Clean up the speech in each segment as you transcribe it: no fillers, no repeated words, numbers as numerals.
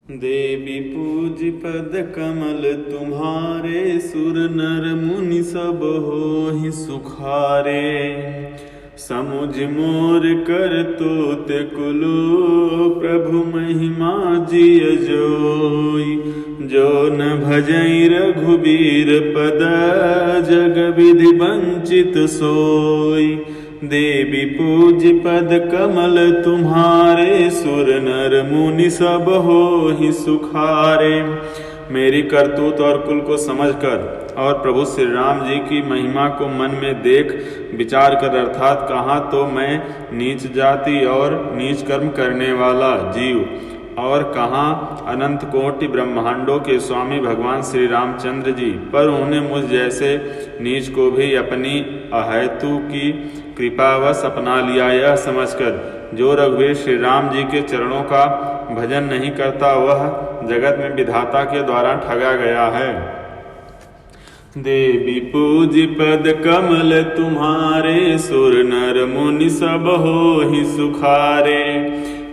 देवी पूज पद कमल तुम्हारे, सुर नर मुनि सब होहि सुखारे। समुझ मोर कर तोत कुलो, प्रभु महिमा जिय जोई। जो न भजई रघुबीर पद, जग विधि वंचित सोई। देवी पूज पद कमल तुम्हारे, सुर नर मुनि सब होहि सुखारे। मेरी करतूत और कुल को समझकर और प्रभु श्री राम जी की महिमा को मन में देख विचार कर, अर्थात कहाँ तो मैं नीच जाति और नीच कर्म करने वाला जीव, और कहाँ अनंत कोटि ब्रह्मांडों के स्वामी भगवान श्री रामचंद्र जी, पर उन्होंने मुझ जैसे नीच को भी अपनी अहेतु की कृपावश अपना लिया। यह समझकर जो रघुवीर श्री राम जी के चरणों का भजन नहीं करता, वह जगत में विधाता के द्वारा ठगा गया है। देवी पूज पद कमल तुम्हारे, सुर नर मुनि सब होहि सुखारे।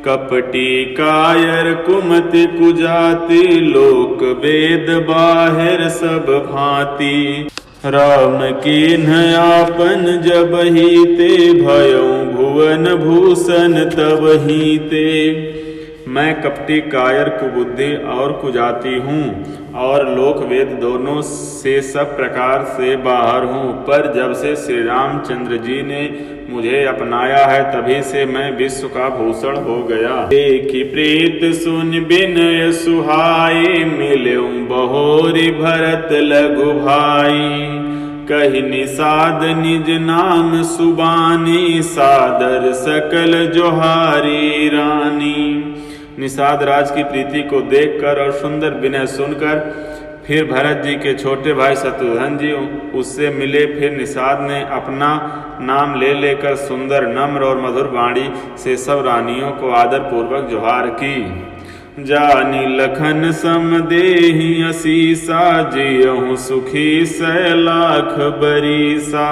कपटी कायर कुमति कुजाति, लोक वेद बाहिर सब भांति। राम कीन्ह आपन जब ही ते, भयउ भुवन भूषण तब ही ते। मैं कपटी कायर कुबुद्धि और कुजाति हूँ, और लोक वेद दोनों से सब प्रकार से बाहर हूँ, पर जब से श्री रामचंद्र जी ने मुझे अपनाया है, तभी से मैं विश्व का भूषण हो गया। देखी प्रीत सुन विनय सुहाई, मिलऊं बहोरी भरत लघु भाई। कहि निषाद निज नाम सुबानी, सादर सकल जोहारी रानी। निषाद राज की प्रीति को देखकर और सुंदर विनय सुनकर फिर भरत जी के छोटे भाई शत्रुघ्न जी उससे मिले। फिर निषाद ने अपना नाम ले लेकर सुंदर नम्र और मधुर वाणी से सब रानियों को आदर पूर्वक जोहार की। जानी लखन सम देहि असीसा, जियहु सुखी सै लाख बरीसा।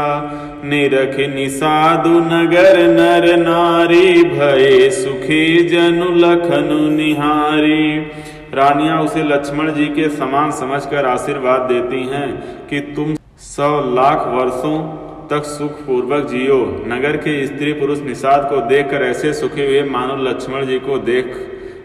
निरख निषादु नगर नर नारी, भये सुखी जनु लखनु निहारी। रानियां उसे लक्ष्मण जी के समान समझकर आशीर्वाद देती हैं कि तुम 100 लाख वर्षों तक सुख पूर्वक जियो। नगर के स्त्री पुरुष निषाद को देखकर ऐसे सुखी हुए मानो लक्ष्मण जी को देख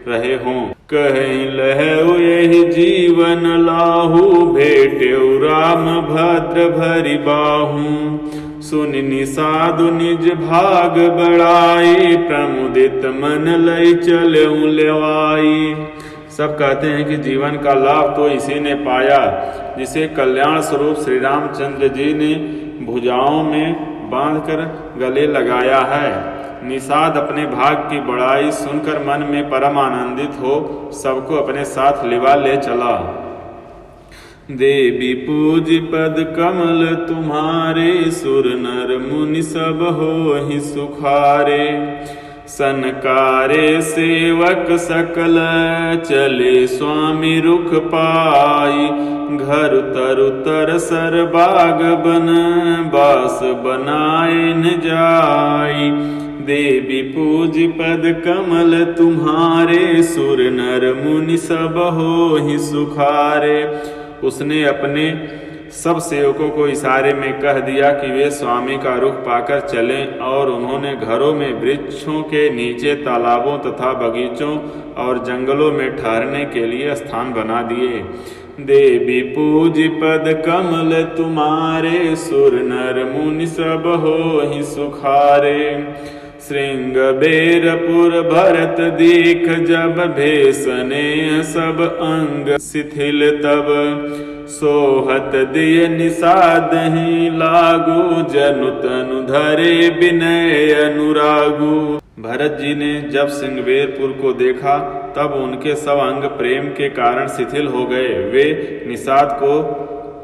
रहे हों। कहीं लहु यही जीवन लाहू, भेटेउ राम भद्र भरि बाहू। सुन निषादु निज भाग बड़ाई, प्रमुदित मन लई चलऊं लेवाई। सब कहते हैं कि जीवन का लाभ तो इसी ने पाया जिसे कल्याण स्वरूप श्री रामचंद्र जी ने भुजाओं में बांधकर गले लगाया है। निषाद अपने भाग की बड़ाई सुनकर मन में परम आनंदित हो सबको अपने साथ लिवा ले चला। देवी पूज पद कमल तुम्हारे, सुर नर मुनि सब होहि सुखारे। सनकारे सेवक सकल, चले स्वामी रुख पाई। घर तरु तर सर बाग बन, बास बनाए न जाई। देवी पूज पद कमल तुम्हारे, सुर नर मुनि सब होहि सुखारे। उसने अपने सब सेवकों को इशारे में कह दिया कि वे स्वामी का रुख पाकर चलें, और उन्होंने घरों में, वृक्षों के नीचे, तालाबों तथा बगीचों और जंगलों में ठहरने के लिए स्थान बना दिए। देवी पूज पद कमल तुम्हारे, सुर नर मुनि सब होहि सुखारे। श्रृंग बेरपुर भरत दीख, जब भेषने सब अंग शिथिल तब। सोहत दिय निषाद ही लागू, जनु तनु धरे विनय अनुरागू। भरत जी ने जब श्रृंगबेरपुर को देखा तब उनके सब अंग प्रेम के कारण शिथिल हो गए। वे निषाद को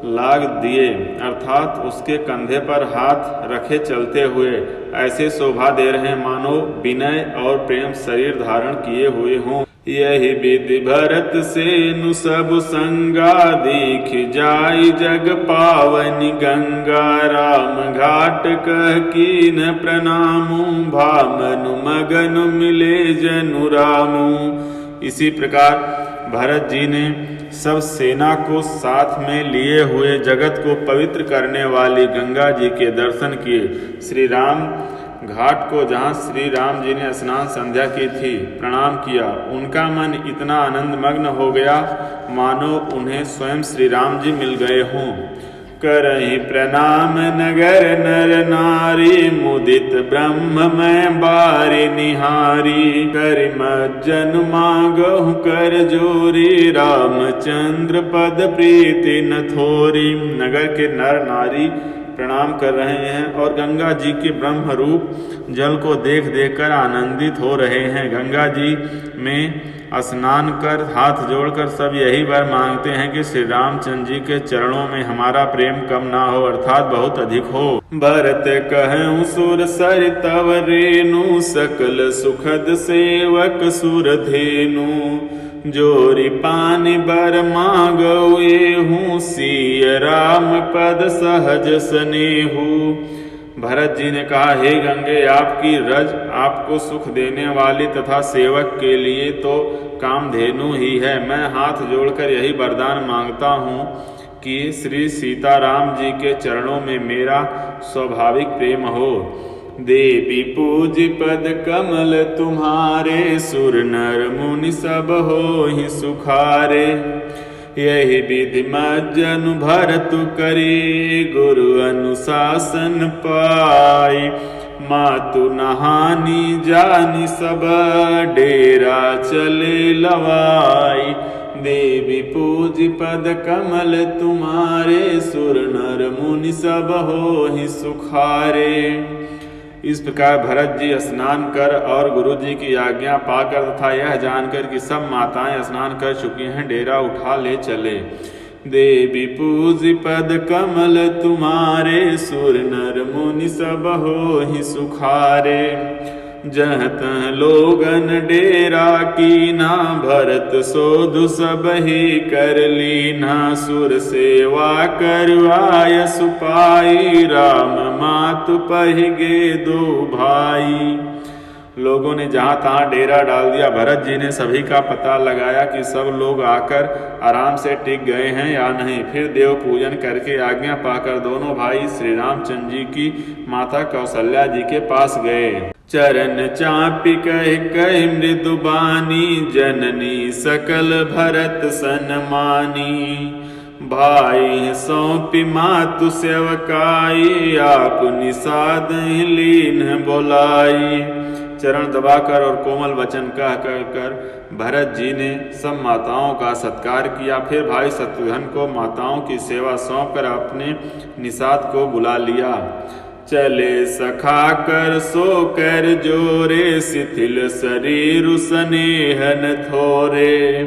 लाग दिए, अर्थात उसके कंधे पर हाथ रखे चलते हुए ऐसे शोभा दे रहे मानो विनय और प्रेम शरीर धारण किए हुए हों। यही विधि भरत से नु सब संगा, दीख जाई जग पावनी गंगा। राम घाट कह कीन प्रणामू, भामनु मगन मिले जनु रामू। इसी प्रकार भरत जी ने सब सेना को साथ में लिए हुए जगत को पवित्र करने वाली गंगा जी के दर्शन किए। श्री राम घाट को जहाँ श्री राम जी ने स्नान संध्या की थी प्रणाम किया। उनका मन इतना आनंदमग्न हो गया मानो उन्हें स्वयं श्री राम जी मिल गए हों। करहि प्रणाम नगर नर नारी, मुदित ब्रह्म मैं बारि निहारी। करि मज्जन मांगहु कर जोरी, रामचंद्र पद प्रीति न थोरी। नगर के नर नारी प्रणाम कर रहे हैं और गंगा जी के ब्रह्म रूप जल को देख देख कर आनंदित हो रहे हैं। गंगा जी में स्नान कर हाथ जोड़कर सब यही वर मांगते हैं कि श्री रामचंद्र जी के चरणों में हमारा प्रेम कम ना हो, अर्थात बहुत अधिक हो। भरत कहूँ सुर सर तव रेणु, सकल सुखद सेवक सुर धेनु। जोरी पानी बर मांगऊ एहूँ, सिय राम पद सहज स्नेहु। भरत जी ने कहा, हे गंगे, आपकी रज आपको सुख देने वाली तथा सेवक के लिए तो कामधेनु ही है। मैं हाथ जोड़कर यही वरदान मांगता हूँ कि श्री सीताराम जी के चरणों में मेरा स्वाभाविक प्रेम हो। देवी पूज पद कमल तुम्हारे, सुर नर मुनि सब होहि सुखारे। यही विधि मज्जनु भरतु करी, गुरु अनुशासन पाई। मातु नहानी जानी सब, डेरा चले लवाई। देवी पूज पद कमल तुम्हारे, सुर नर मुनि सब होहि सुखारे। इस प्रकार भरत जी स्नान कर और गुरु जी की आज्ञा पाकर तथा यह जानकर कि सब माताएं स्नान कर चुकी हैं डेरा उठा ले चले। देवी पूज पद कमल तुम्हारे, सुर नर मुनि सब होहि सुखारे। जह तह लोगन डेरा कीना, भरत सोधु सब ही कर लीना। सुर सेवा करवाय सुपाई, राम मातु पहिगे दो भाई। लोगों ने जहाँ तहाँ डेरा डाल दिया। भरत जी ने सभी का पता लगाया कि सब लोग आकर आराम से टिक गए हैं या नहीं। फिर देव पूजन करके आज्ञा पाकर दोनों भाई श्री रामचंद्र जी की माता कौशल्या जी के पास गए। चरण चापि कहि मृदुबानी, जननी सकल भरत सन्मानी। भाई सौंपी मातु सेवकाई, आप निषाद लीन बोलाई। चरण दबाकर और कोमल वचन कह कर भरत जी ने सब माताओं का सत्कार किया। फिर भाई शत्रुघ्न को माताओं की सेवा सौंपकर अपने निषाद को बुला लिया। चले सखा कर सो कर जोरे, शिथिल शरीर स्नेहन थोरे।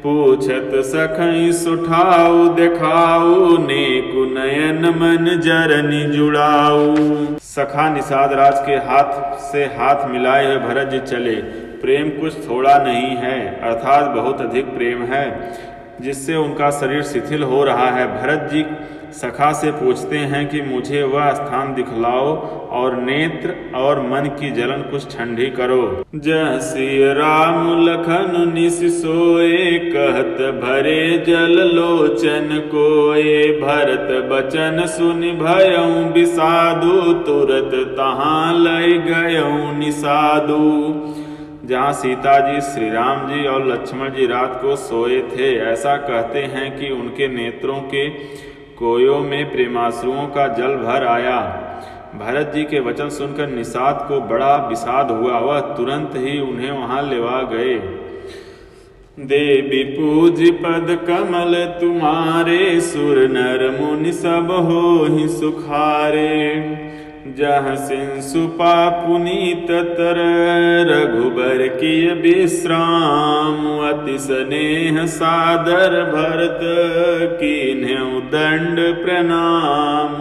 पूछत सखई सुठाऊ देखाऊ, नेकु नयन मन जरनी जुड़ाऊ। सखा निषाद राज के हाथ से हाथ मिलाए हुए भरत जी चले। प्रेम कुछ थोड़ा नहीं है, अर्थात बहुत अधिक प्रेम है, जिससे उनका शरीर शिथिल हो रहा है। भरत जी सखा से पूछते हैं कि मुझे वह स्थान दिखलाओ और नेत्र और मन की जलन कुछ ठंडी करो। जह सिय राम लखन निस सोए, कहत भरे जल लोचन कोए। भरत बचन सुनि भयउ बिसादु, तुरत तहाँ लय गयउ निषादु। जहाँ सीता जी, श्री राम जी और लक्ष्मण जी रात को सोए थे, ऐसा कहते हैं कि उनके नेत्रों के कोयों में प्रेमाश्रुओं का जल भर आया। भरत जी के वचन सुनकर निषाद को बड़ा विषाद हुआ। वह तुरंत ही उन्हें वहां लेवा गए। देवी पूज पद कमल तुम्हारे, सुर नर मुनि सब होहि सुखारे। जह सिंसुपा पुनीत तर, रघुबर किय विश्राम। अति स्नेह सादर भरत, कीन्हु दंड प्रणाम।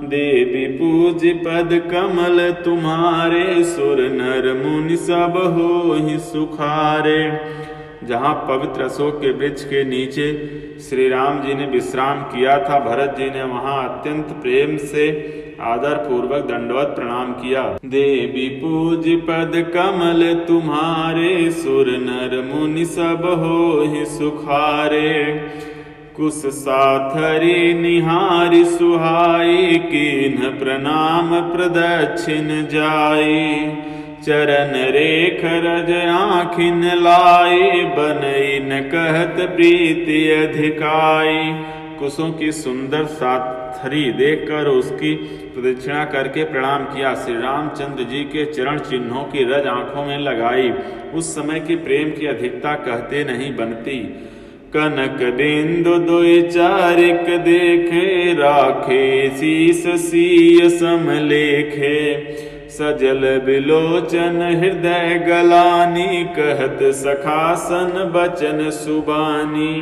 देवी पूज पद कमल तुम्हारे, सुर नर मुनि सब होहि सुखारे। जहाँ पवित्र अशोक के वृक्ष के नीचे श्री राम जी ने विश्राम किया था, भरत जी ने वहाँ अत्यंत प्रेम से आदर पूर्वक दंडवत प्रणाम किया। देवी पूज पद कमल तुम्हारे, सुर नर मुनि सब होहि सुखारे। कुश साथरी निहारि सुहाई, कीन्ह प्रणाम प्रदक्षिण जाई। चरण रेख रज आँखिन लाई, बनई न कहत प्रीति अधिकाई। कुशों की सुंदर साथरी देखकर उसकी प्रदक्षिणा करके प्रणाम किया। श्री रामचंद्र जी के चरण चिन्हों की रज आंखों में लगाई। उस समय की प्रेम की अधिकता कहते नहीं बनती। कनक बिंदु दुई चारिक देखे, राखे शीस सीय समलेखे। सजल बिलोचन हृदय गलानी, कहत सखासन बचन सुबानी।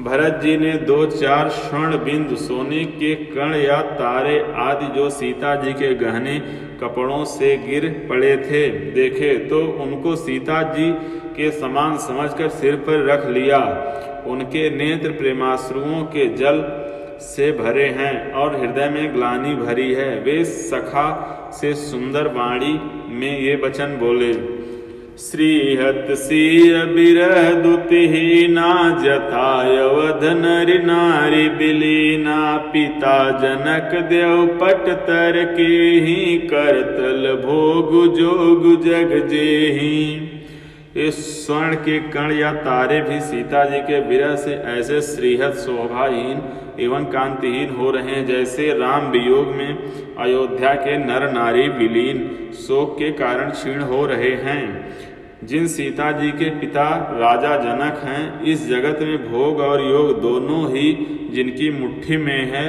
भरत जी ने 2-4 स्वर्ण बिंदु सोने के कण या तारे आदि जो सीता जी के गहने कपड़ों से गिर पड़े थे देखे, तो उनको सीता जी के समान समझकर सिर पर रख लिया। उनके नेत्र प्रेमाश्रुओं के जल से भरे हैं और हृदय में ग्लानि भरी है। वे सखा से सुंदर वाणी में ये वचन बोले। श्रीहत सिय बिरह दुतिहीना, जथाय अवध नर नारी बिलीना। पिता जनक देव पट तर के ही, करतल भोग जोग जग जेहि। इस स्वर्ण के कण या तारे भी सीता जी के विरह से ऐसे श्रीहत शोभाहीन एवं कांतिहीन हो रहे हैं, जैसे राम वियोग में अयोध्या के नर नारी विलीन शोक के कारण क्षीण हो रहे हैं। जिन सीता जी के पिता राजा जनक हैं, इस जगत में भोग और योग दोनों ही जिनकी मुट्ठी में है,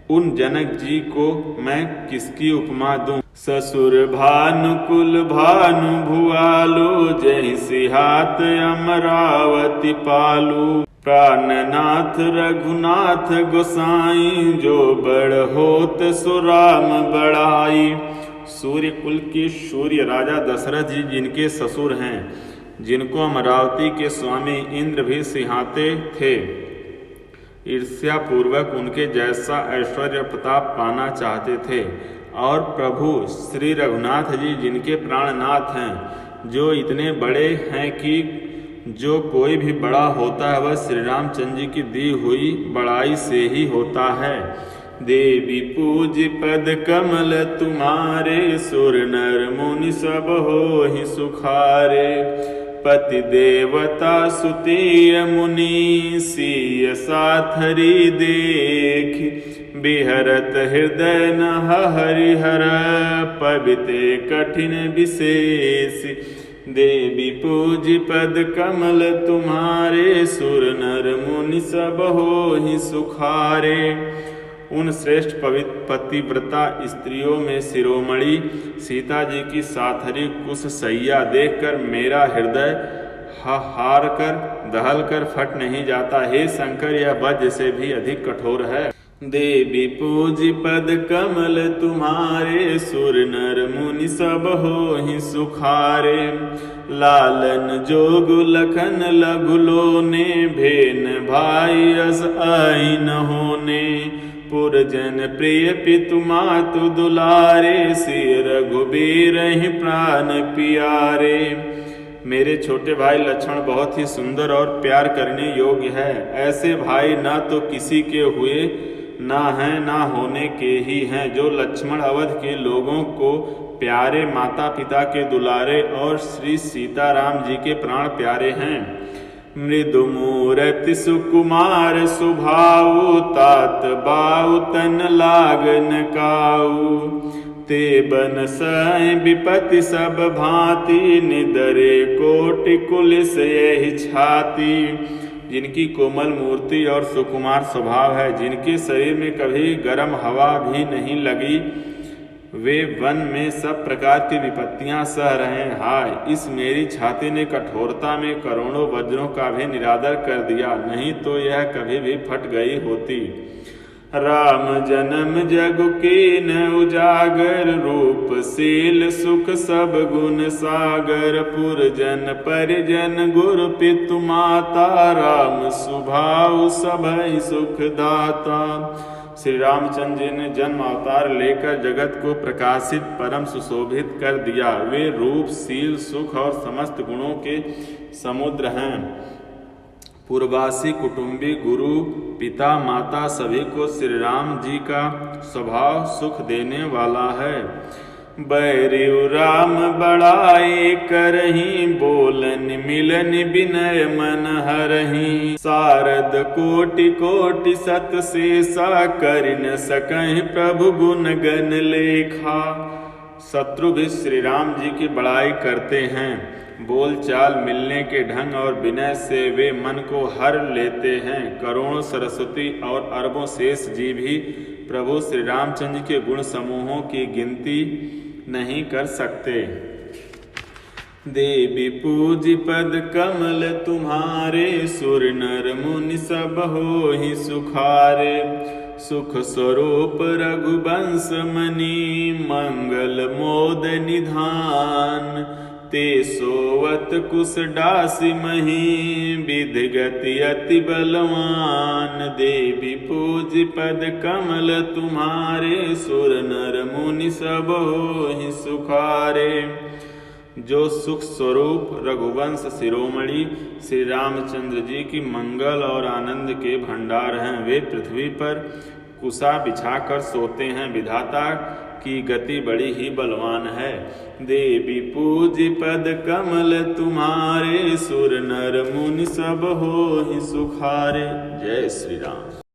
उन जनक जी को मैं किसकी उपमा दूं। ससुर भानुकुल भानु भुआलो, जय सिहात अमरावती पालू। प्राणनाथ रघुनाथ गोसाई, जो बड़ होत सो राम बड़ाई। सूर्य कुल के सूर्य राजा दशरथ जी जिनके ससुर हैं, जिनको अमरावती के स्वामी इंद्र भी सिहाते थे, ईर्ष्या पूर्वक उनके जैसा ऐश्वर्य प्रताप पाना चाहते थे। और प्रभु श्री रघुनाथ जी जिनके प्राणनाथ हैं, जो इतने बड़े हैं कि जो कोई भी बड़ा होता है वह श्री रामचंद्र जी की दी हुई बड़ाई से ही होता है। देवी पूज पद कमल तुम्हारे, सुर नर मुनि सब होहि सुखारे। पति देवता सुतीय मुनि, सीय साथरी देख। बिहरत हृदय न हरिहर, पविते कठिन विशेष। देवी पूज पद कमल तुम्हारे, सुर नर मुनि सब होहि सुखारे। उन श्रेष्ठ पतिव्रता स्त्रियों में शिरोमणि सीता जी की साथरी कुश सैया देखकर मेरा हृदय हार कर दहल कर फट नहीं जाता। हे शंकर, यह वज्र से भी अधिक कठोर है। देवी पूज पद कमल तुम्हारे, सुर नर मुनि सब होहि सुखारे। लालन जोग लखन लघुलोने, भेन भाई अस आइन होने। पुरजन प्रिय पितु मातु दुलारे, सिय रघुबीर ही प्राण पियारे। मेरे छोटे भाई लक्ष्मण बहुत ही सुंदर और प्यार करने योग्य है। ऐसे भाई ना तो किसी के हुए, ना हैं ना होने के ही हैं, जो लक्ष्मण अवध के लोगों को प्यारे, माता पिता के दुलारे और श्री सीताराम जी के प्राण प्यारे हैं। मृदु मूरति सुकुमार सुभाऊ, तात बाऊ तन लागन काऊ। ते बन सै विपति सब भांति, निदरे कोटि कुलिस यही छाती। जिनकी कोमल मूर्ति और सुकुमार स्वभाव है, जिनके शरीर में कभी गर्म हवा भी नहीं लगी, वे वन में सब प्रकार की विपत्तियां सह रहे हैं। हाय, इस मेरी छाती ने कठोरता में करोड़ों वज्रों का भी निरादर कर दिया, नहीं तो यह कभी भी फट गई होती। राम जन्म जग कीन उजागर, रूप शील सुख सब गुण सागर। पुरजन परिजन गुरु पितु माता, राम सुभाव सबहि सुख दाता। श्री रामचंद्र जी ने जन्म अवतार लेकर जगत को प्रकाशित परम सुशोभित कर दिया। वे रूप शील सुख और समस्त गुणों के समुद्र हैं। पूर्ववासी कुटुंबी गुरु पिता माता सभी को श्री राम जी का स्वभाव सुख देने वाला है। बैरियु राम बड़ाई करही, बोलन मिलन विनय मन हरही। शारद कोटि कोटि सत शेषा, कर न सकहि प्रभु गुण गण लेखा। शत्रु भी श्री राम जी की बड़ाई करते हैं। बोल चाल मिलने के ढंग और विनय से वे मन को हर लेते हैं। करोड़ों सरस्वती और अरबों शेष जी भी प्रभु श्री रामचंद्र के गुण समूहों की गिनती नहीं कर सकते। देवी पूज पद कमल तुम्हारे, सुर नर मुनि सब होहि सुखारे। सुख स्वरूप रघुवंश मनि, मंगल मोद निधान। ते सोवत कुश डासी मही, विधि गति अति बलवान। देवी पूज पद कमल तुम्हारे, सुर नर मुनि सब होहि सुखारे। जो सुख स्वरूप रघुवंश शिरोमणि श्री रामचंद्र जी की मंगल और आनंद के भंडार हैं, वे पृथ्वी पर कुशा बिछाकर सोते हैं। विधाता की गति बड़ी ही बलवान है। देवी पूज पद कमल तुम्हारे, सुर नर मुनि सब होहि सुखारे। जय श्री राम।